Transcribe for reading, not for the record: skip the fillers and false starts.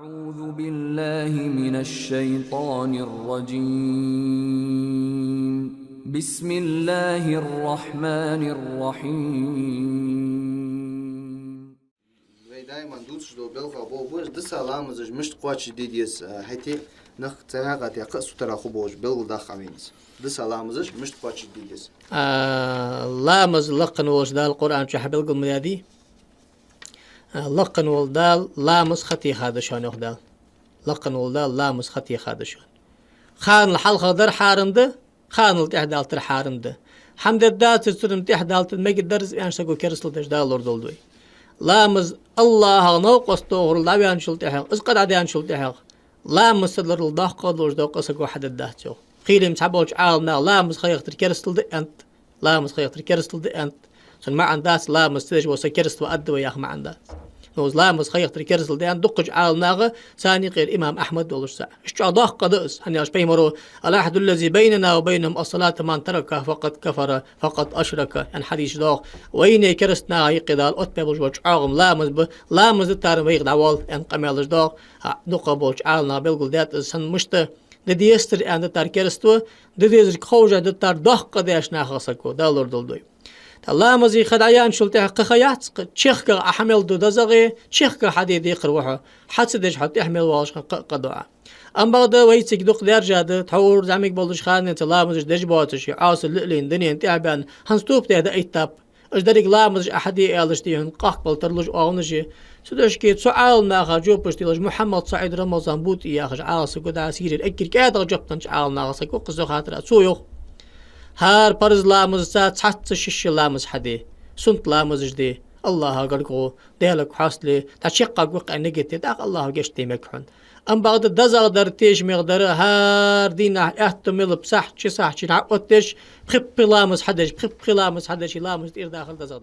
أعوذ بالله من الشيطان الرجيم. بسم الله الرحمن الرحيم. دائما دوتش دو بلغا بوش دسالام زج مشت قواتش ديديس هيتي نخ تهاغت يا قصو ترى خبوش بلغ داخمينس دسالام زج مشت قواتش ديديس لامز لقن وجدال القرآن شو حبل قل ميادي لقن ولدال لامز خطي هذا شون يخدال لقن ولدال لامز خطي هذا شون خان الحلقة در حارمده خان التحدال تر حارمده حمد الدات ترم تحدال تمجد درس يعني سكو كرسل تجدال لوردولدوي لامز الله نوقس طور لا بيان شلتحق اسقد عديان شلتحق لامز صدر الضحق دوش دوق سكو حد الدهتو خيري مسحبوش عالنا لامز خيختر كرسل دي انت لامز خيختر كرسل دي انت سن ما عنداس لامز تيج وسكرست وأدوى يا أخ ما عنداس نوز لامز خيختر كرسل دي انت دقج عالنا ثاني غير إمام أحمد دولش ساعة اشتع ضحق دقس هني أش بيمرو الأحد الذي بيننا وبينهم الصلاة من تركه فقد كفر فقد أشرك يعني حديث ضاق وين كرستنا هي قدال أتبع بوش عاغم لامز التارم ويغ دعوال أن قميلش ضاق دقة بوش عالنا بيلقل ديات سن مشت ديستر أن تار كرستو ديزر خوجة دتار ضحق ديش ناخسكو دالور دولدوي لامزي خدعيان شلته قخيات تشيخك أحمل دو دزغي تشيخك حديد يقروحه حتسدج حتى يحمل واش قدوعه أم بعد ويتك دوق دير جاد تحور زعمك بولش خان لامزج دج بواتش عاصل لئلين دنيا انتعبان هنستوب تهدا ايتاب اش دريك لامزج أحدي الشتيهن قاقبل ترلج أغنجي سدش كي سؤال ناخا جوبش تيلج محمد سعيد رمضان بوت ياخج عاص قد عسير الأكل كاد جبتن سؤال ناخا سكو قصو خاطر سويخ هار برز لامز سات حتى شش لامز حدي سنت لامز جدي الله قرقو ديالك حاصلي تشقق وقع نجتي داق الله قشتي مكحن أم بعد الدزغ درتيش مقدر هار دينا احتمل بصح شي صح شي نعقدتش بخب لامز حدش لامز دير داخل دزغ